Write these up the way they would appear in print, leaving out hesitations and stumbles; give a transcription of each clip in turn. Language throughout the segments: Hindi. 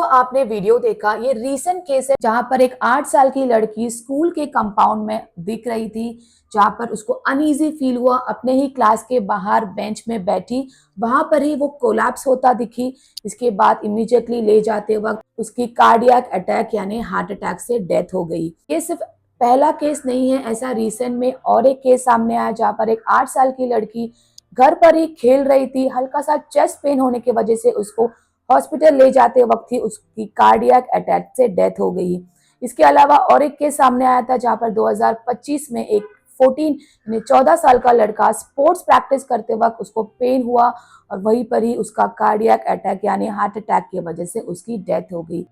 जो आपने वीडियो देखा ये रीसेंट केस है जहां पर एक 8 साल की लड़की स्कूल के कंपाउंड में दिख रही थी, जहां पर उसको अनईजी फील हुआ। अपने ही क्लास के बाहर बेंच में बैठी वहां पर ही वो कोलैप्स होता दिखी। इसके बाद इमीडिएटली ले जाते वक्त उसकी कार्डियक अटैक यानी हार्ट अटैक से डेथ हो गई। ये सिर्फ पहला केस नहीं है, ऐसा रिसेंट में और एक केस सामने आया जहां पर एक 8 साल की लड़की घर पर ही खेल रही थी, हल्का सा चेस्ट पेन होने की वजह से उसको हॉस्पिटल ले जाते वक्त ही उसकी कार्डियक अटैक से डेथ हो गई। इसके अलावा और एक केस सामने आया था जहां पर 2025 में एक 14 साल का लड़का स्पोर्ट्स प्रैक्टिस करते वक्त उसको पेन हुआ और वहीं पर ही उसका कार्डियक अटैक यानी हार्ट अटैक की वजह से उसकी डेथ हो गई।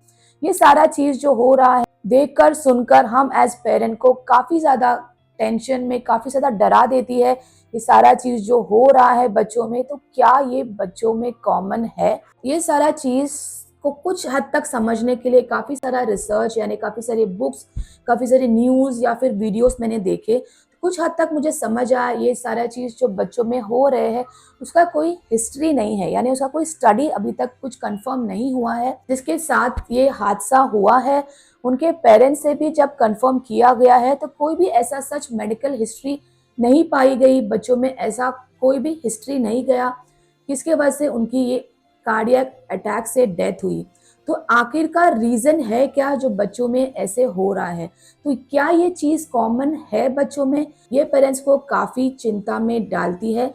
ये सारा चीज जो हो रहा है देखकर सुनकर हम एज पेरेंट को काफी ज्यादा टेंशन में, काफी ज्यादा डरा देती है। ये सारा चीज जो हो रहा है बच्चों में, तो क्या ये बच्चों में कॉमन है? ये सारा चीज को कुछ हद तक समझने के लिए काफी सारा रिसर्च यानी काफी सारी बुक्स, काफी सारी न्यूज या फिर वीडियोस मैंने देखे। कुछ हद तक मुझे समझ आया ये सारा चीज जो बच्चों में हो रहे हैं उसका कोई हिस्ट्री नहीं है, यानी उसका कोई स्टडी अभी तक कुछ कंफर्म नहीं हुआ है। जिसके साथ ये हादसा हुआ है उनके पेरेंट्स से भी जब कंफर्म किया गया है तो कोई भी ऐसा सच मेडिकल हिस्ट्री नहीं पाई गई। बच्चों में ऐसा कोई भी हिस्ट्री नहीं गया जिसके वजह से उनकी ये कार्डियक अटैक से डेथ हुई। तो आखिरकार रीजन है क्या जो बच्चों में ऐसे हो रहा है? तो क्या ये चीज कॉमन है बच्चों में? ये पेरेंट्स को काफी चिंता में डालती है।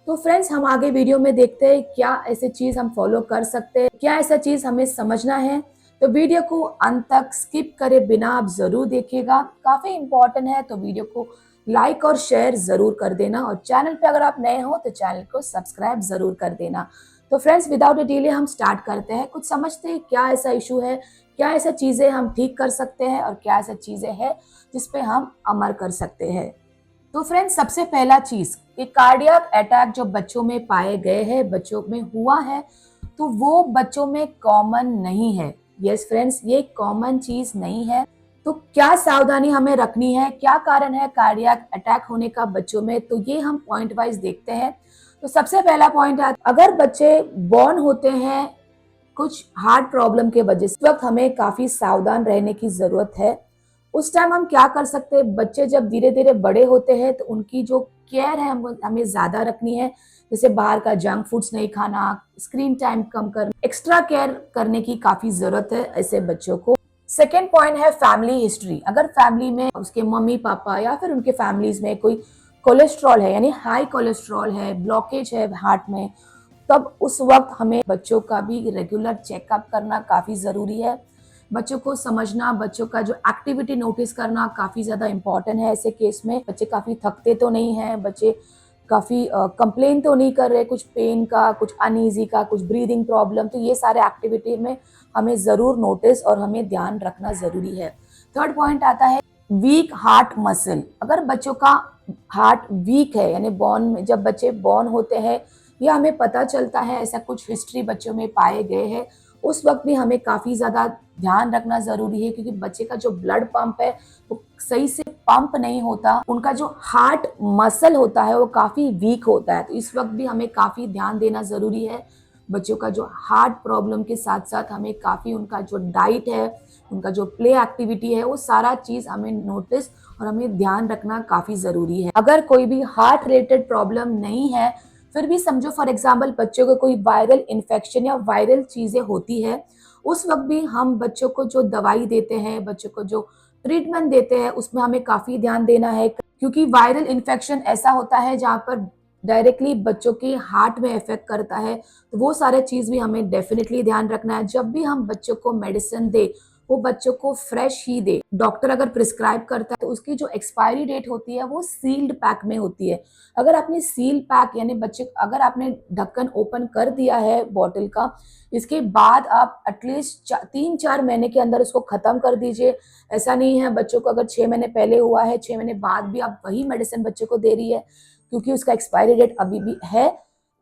तो फ्रेंड्स, हम आगे वीडियो में देखते हैं क्या ऐसे चीज हम फॉलो कर सकते हैं, क्या ऐसा चीज हमें समझना है। तो वीडियो को अंत तक स्किप करे बिना आप जरूर देखिएगा, काफी इंपॉर्टेंट है। तो वीडियो को लाइक और शेयर जरूर कर देना और चैनल पे अगर आप नए हो तो चैनल को सब्सक्राइब जरूर कर देना। तो फ्रेंड्स, विदाउट अ डिले हम स्टार्ट करते हैं, कुछ समझते हैं क्या ऐसा इशू है, क्या ऐसा चीजें हम ठीक कर सकते हैं और क्या ऐसा चीजें हैं जिसपे हम अमल कर सकते हैं। तो फ्रेंड्स, सबसे पहला चीज कि कार्डियक अटैक जो बच्चों में पाए गए हैं, बच्चों में हुआ है, तो वो बच्चों में कॉमन नहीं है। यस फ्रेंड्स, ये कॉमन चीज नहीं है। तो क्या सावधानी हमें रखनी है, क्या कारण है कार्डियक अटैक होने का बच्चों में, तो ये हम पॉइंट वाइज देखते हैं। तो सबसे पहला पॉइंट है, अगर बच्चे बॉर्न होते हैं कुछ हार्ट प्रॉब्लम के वजह से, इस वक्त हमें काफी सावधान रहने की जरूरत है। उस टाइम हम क्या कर सकते हैं, बच्चे जब धीरे धीरे बड़े होते हैं तो उनकी जो केयर है हमें ज्यादा रखनी है। जैसे बाहर का जंक फूड्स नहीं खाना, स्क्रीन टाइम कम करना, एक्स्ट्रा केयर करने की काफी जरूरत है ऐसे बच्चों को। सेकेंड पॉइंट है फैमिली हिस्ट्री। अगर फैमिली में उसके मम्मी पापा या फिर उनके फैमिलीज में कोई कोलेस्ट्रॉल है यानी हाई कोलेस्ट्रॉल है, ब्लॉकेज है हार्ट में, तब उस वक्त हमें बच्चों का भी रेगुलर चेकअप करना काफी जरूरी है। बच्चों को समझना, बच्चों का जो एक्टिविटी नोटिस करना काफी ज्यादा इंपॉर्टेंट है। ऐसे केस में बच्चे काफी थकते तो नहीं है, बच्चे काफी कंप्लेन तो नहीं कर रहे कुछ पेन का, कुछ अनईजी का, कुछ ब्रीदिंग प्रॉब्लम, तो ये सारे एक्टिविटी में हमें जरूर नोटिस और हमें ध्यान रखना जरूरी है। थर्ड पॉइंट आता है वीक हार्ट मसल। अगर बच्चों का हार्ट वीक है यानी बॉर्न में, जब बच्चे बॉर्न होते हैं या हमें पता चलता है ऐसा कुछ हिस्ट्री बच्चों में पाए गए हैं, उस वक्त भी हमें काफी ज्यादा ध्यान रखना जरूरी है, क्योंकि बच्चे का जो ब्लड पंप है वो सही से पंप नहीं होता, उनका जो हार्ट मसल होता है वो काफी वीक होता है। तो इस वक्त भी हमें काफी ध्यान देना जरूरी है। बच्चों का जो हार्ट प्रॉब्लम के साथ साथ हमें काफी उनका जो डाइट है, उनका जो प्ले एक्टिविटी है, वो सारा चीज हमें नोटिस और हमें ध्यान रखना काफी जरूरी है। अगर कोई भी हार्ट रिलेटेड प्रॉब्लम नहीं है, फिर भी समझो फॉर एग्जाम्पल बच्चों को कोई वायरल इन्फेक्शन या वायरल चीजें होती है, उस वक्त भी हम बच्चों को जो दवाई देते हैं, बच्चों को जो ट्रीटमेंट देते हैं, उसमें हमें काफी ध्यान देना है, क्योंकि वायरल इन्फेक्शन ऐसा होता है जहाँ पर डायरेक्टली बच्चों के हार्ट में इफेक्ट करता है। तो वो सारे चीज भी हमें डेफिनेटली ध्यान रखना है। जब भी हम बच्चों को मेडिसिन दे, वो बच्चों को फ्रेश ही दे। डॉक्टर अगर प्रिस्क्राइब करता है तो उसकी जो एक्सपायरी डेट होती है वो सील्ड पैक में होती है। अगर आपने सील पैक यानी बच्चे, अगर आपने ढक्कन ओपन कर दिया है बॉटल का, इसके बाद आप एटलीस्ट 3-4 महीने के अंदर उसको खत्म कर दीजिए। ऐसा नहीं है बच्चों को अगर 6 महीने पहले हुआ है, 6 महीने बाद भी आप वही मेडिसिन बच्चों को दे रही है, क्योंकि उसका एक्सपायरी डेट अभी भी है।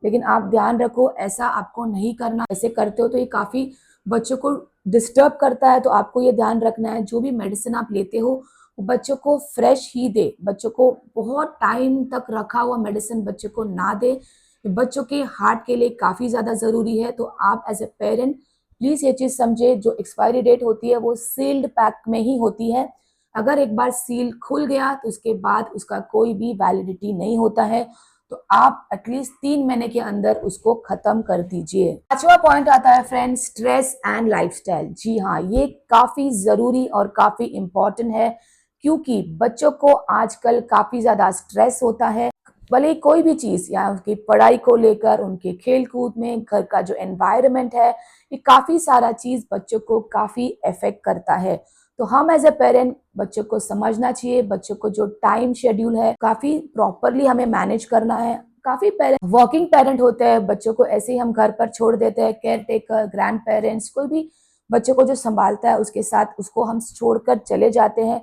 लेकिन आप ध्यान रखो ऐसा आपको नहीं करना। ऐसे करते हो तो ये काफी बच्चों को डिस्टर्ब करता है। तो आपको ये ध्यान रखना है जो भी मेडिसिन आप लेते हो वो बच्चों को फ्रेश ही दे, बच्चों को बहुत टाइम तक रखा हुआ मेडिसिन बच्चों को ना दे। बच्चों के हार्ट के लिए काफी ज्यादा जरूरी है। तो आप एज ए पेरेंट प्लीज ये चीज समझे, जो एक्सपायरी डेट होती है वो सील्ड पैक में ही होती है। अगर एक बार सील खुल गया तो उसके बाद उसका कोई भी वैलिडिटी नहीं होता है, तो आप एटलीस्ट 3 महीने के अंदर उसको खत्म कर दीजिए। पांचवा पॉइंट आता है फ्रेंड्स, स्ट्रेस एंड लाइफस्टाइल। जी हाँ, ये काफी जरूरी और काफी इंपॉर्टेंट है, क्योंकि बच्चों को आजकल काफी ज्यादा स्ट्रेस होता है, भले ही कोई भी चीज, या उनकी पढ़ाई को लेकर, उनके खेल कूद में, घर का जो एनवायरनमेंट है, ये काफी सारा चीज बच्चों को काफी इफेक्ट करता है। तो हम एज ए पेरेंट बच्चों को समझना चाहिए, बच्चों को जो टाइम शेड्यूल है काफी प्रॉपरली हमें मैनेज करना है। काफी पेरेंट वर्किंग पेरेंट होते हैं, बच्चों को ऐसे ही हम घर पर छोड़ देते हैं, केयर टेकर, ग्रैंड पेरेंट्स, कोई भी बच्चों को जो संभालता है उसके साथ उसको हम छोड़कर चले जाते हैं।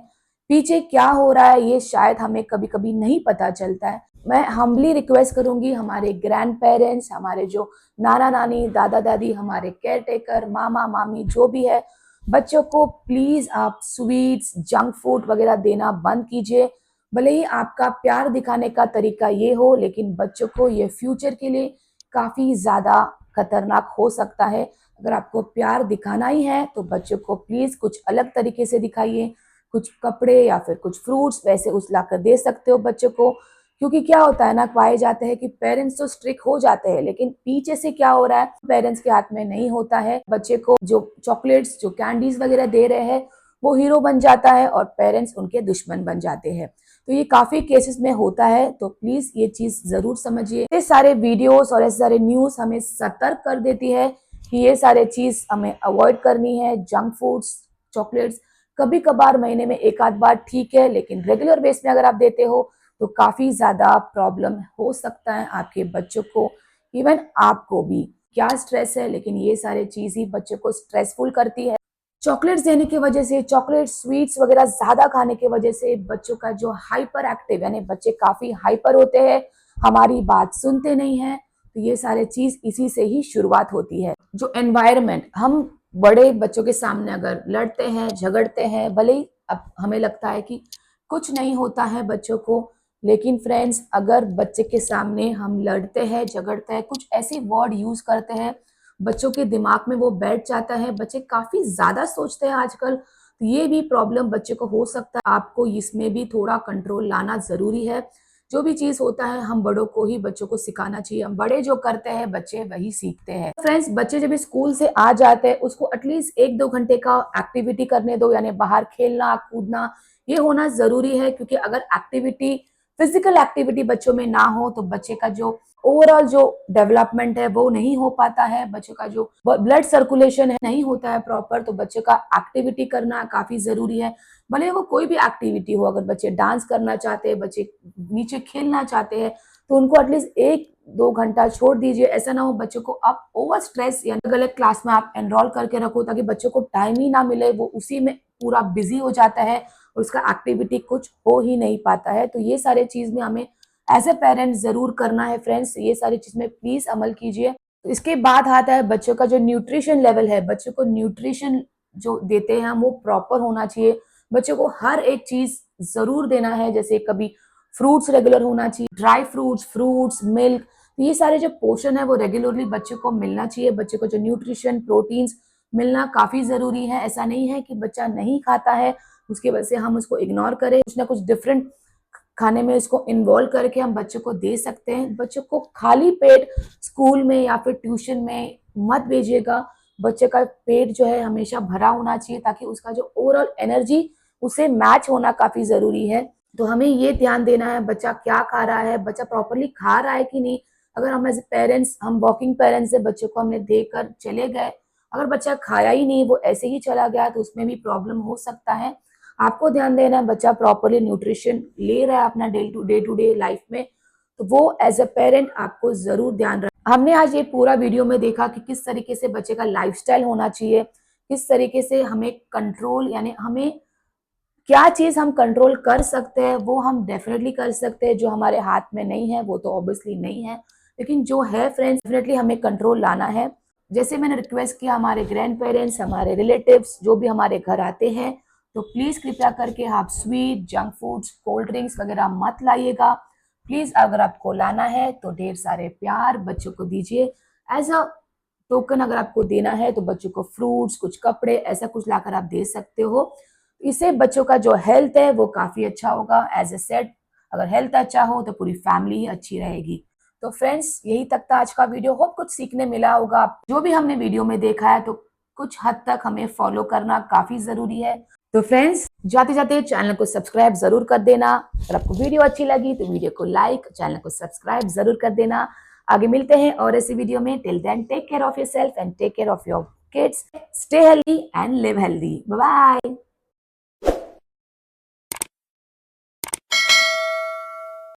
पीछे क्या हो रहा है ये शायद हमें कभी कभी नहीं पता चलता है। मैं हम्बली रिक्वेस्ट करूंगी, हमारे ग्रैंड पेरेंट्स, हमारे जो नाना नानी, दादा दादी, हमारे केयर टेकर, मामा मामी जो भी है, बच्चों को प्लीज आप स्वीट्स, जंक फूड वगैरह देना बंद कीजिए। भले ही आपका प्यार दिखाने का तरीका ये हो, लेकिन बच्चों को ये फ्यूचर के लिए काफी ज्यादा खतरनाक हो सकता है। अगर आपको प्यार दिखाना ही है तो बच्चों को प्लीज कुछ अलग तरीके से दिखाइए, कुछ कपड़े या फिर कुछ फ्रूट्स वैसे उस कर दे सकते हो बच्चों को। क्योंकि क्या होता है ना, पाए जाते हैं कि पेरेंट्स तो स्ट्रिक्ट हो जाते हैं, लेकिन पीछे से क्या हो रहा है पेरेंट्स के हाथ में नहीं होता है। बच्चे को जो चॉकलेट्स, जो कैंडीज वगैरह दे रहे हैं, वो हीरो बन जाता है और पेरेंट्स उनके दुश्मन बन जाते हैं। तो ये काफी केसेस में होता है, तो प्लीज ये चीज जरूर समझिए। ये सारे वीडियोस और ऐसे सारे न्यूज हमें सतर्क कर देती है कि ये सारे चीज हमें अवॉइड करनी है। जंक फूड्स, चॉकलेट्स कभी कभार महीने में एक आध बार ठीक है, लेकिन रेगुलर बेस में अगर आप देते हो तो काफी ज्यादा प्रॉब्लम हो सकता है आपके बच्चों को, इवन आपको भी। क्या स्ट्रेस है, लेकिन ये सारे चीज ही बच्चों को स्ट्रेसफुल करती है। चॉकलेट्स देने की वजह से, चॉकलेट स्वीट्स वगैरह ज्यादा खाने की वजह से बच्चों का जो हाइपर एक्टिव, यानी बच्चे काफी हाइपर होते हैं, हमारी बात सुनते नहीं है। तो ये सारे चीज इसी से ही शुरुआत होती है। जो एनवायरनमेंट, हम बड़े बच्चों के सामने अगर लड़ते हैं, झगड़ते हैं, भले ही अब हमें लगता है कि कुछ नहीं होता है बच्चों को, लेकिन फ्रेंड्स अगर बच्चे के सामने हम लड़ते हैं, झगड़ते हैं, कुछ ऐसे वर्ड यूज करते हैं, बच्चों के दिमाग में वो बैठ जाता है। बच्चे काफी ज्यादा सोचते हैं आजकल, तो ये भी प्रॉब्लम बच्चे को हो सकता है। आपको इसमें भी थोड़ा कंट्रोल लाना जरूरी है। जो भी चीज होता है हम बड़ों को ही बच्चों को सिखाना चाहिए, हम बड़े जो करते हैं बच्चे वही सीखते हैं। फ्रेंड्स बच्चे जब स्कूल से आ जाते हैं उसको एटलीस्ट 1-2 घंटे का एक्टिविटी करने दो, यानी बाहर खेलना कूदना ये होना जरूरी है। क्योंकि अगर एक्टिविटी, फिजिकल एक्टिविटी बच्चों में ना हो तो बच्चे का जो ओवरऑल जो डेवलपमेंट है वो नहीं हो पाता है, बच्चों का जो ब्लड सर्कुलेशन है नहीं होता है प्रॉपर। तो बच्चे का एक्टिविटी करना काफी जरूरी है, भले वो कोई भी एक्टिविटी हो। अगर बच्चे डांस करना चाहते हैं, बच्चे नीचे खेलना चाहते हैं, तो उनको एटलीस्ट 1-2 घंटा छोड़ दीजिए। ऐसा ना हो बच्चों को आप ओवर स्ट्रेस या अलग अलग क्लास में आप एनरोल करके रखो, ताकि बच्चों को टाइम ही ना मिले, वो उसी में पूरा बिजी हो जाता है और उसका एक्टिविटी कुछ हो ही नहीं पाता है। तो ये सारे चीज में हमें एज ए पेरेंट जरूर करना है फ्रेंड्स, ये सारी चीज में प्लीज अमल कीजिए। तो इसके बाद आता है बच्चों का जो न्यूट्रिशन लेवल है, बच्चों को न्यूट्रिशन जो देते हैं हम वो प्रॉपर होना चाहिए। बच्चों को हर एक चीज जरूर देना है, जैसे कभी फ्रूट्स रेगुलर होना चाहिए, ड्राई फ्रूट्स, मिल्क, तो ये सारे जो पोर्शन है वो रेगुलरली बच्चे को मिलना चाहिए। बच्चे को जो न्यूट्रिशन, प्रोटीन्स मिलना काफी जरूरी है। ऐसा नहीं है कि बच्चा नहीं खाता है उसकी वजह से हम उसको इग्नोर करें, कुछ ना कुछ डिफरेंट खाने में इसको इन्वॉल्व करके हम बच्चों को दे सकते हैं। बच्चों को खाली पेट स्कूल में या फिर ट्यूशन में मत भेजिएगा। बच्चे का पेट जो है हमेशा भरा होना चाहिए, ताकि उसका जो ओवरऑल एनर्जी उसे मैच होना काफी जरूरी है। तो हमें ये ध्यान देना है बच्चा क्या खा रहा है, बच्चा प्रॉपरली खा रहा है कि नहीं। अगर हम एज पेरेंट्स, हम वर्किंग पेरेंट्स है, बच्चों को हमने देकर चले गए, अगर बच्चा खाया ही नहीं, वो ऐसे ही चला गया, तो उसमें भी प्रॉब्लम हो सकता है। आपको ध्यान देना है बच्चा प्रॉपरली न्यूट्रिशन ले रहा है अपना डे टू डे लाइफ में, तो वो एज अ पेरेंट आपको जरूर ध्यान रखना। हमने आज ये पूरा वीडियो में देखा कि किस तरीके से बच्चे का लाइफस्टाइल होना चाहिए, किस तरीके से हमें कंट्रोल, यानी हमें क्या चीज हम कंट्रोल कर सकते हैं वो हम डेफिनेटली कर सकते हैं। जो हमारे हाथ में नहीं है वो तो ऑब्वियसली नहीं है, लेकिन जो है फ्रेंड्स डेफिनेटली हमें कंट्रोल लाना है। जैसे मैंने रिक्वेस्ट किया, हमारे ग्रैंड पेरेंट्स, हमारे रिलेटिव्स जो भी हमारे घर आते हैं, तो प्लीज कृपया करके आप sweet, junk foods, cold drinks वगैरह मत लाइएगा। प्लीज अगर आपको लाना है तो ढेर सारे प्यार बच्चों को दीजिए। एज अ टोकन अगर आपको देना है तो बच्चों को फ्रूट्स, कुछ कपड़े, ऐसा कुछ लाकर आप दे सकते हो। इससे बच्चों का जो हेल्थ है वो काफी अच्छा होगा। एज ए सेड, अगर हेल्थ अच्छा हो तो पूरी फैमिली ही अच्छी रहेगी। तो फ्रेंड्स, यही तक था आज का वीडियो। होप कुछ सीखने मिला होगा। जो भी हमने वीडियो में देखा है तो कुछ हद तक हमें फॉलो करना काफी जरूरी है। तो फ्रेंड्स, जाते जाते चैनल को सब्सक्राइब जरूर कर देना। अगर आपको वीडियो अच्छी लगी तो वीडियो को लाइक, चैनल को सब्सक्राइब जरूर कर देना। आगे मिलते हैं और ऐसी वीडियो में। Till then, take care of yourself and take care of your kids. Stay healthy and live healthy. Bye bye.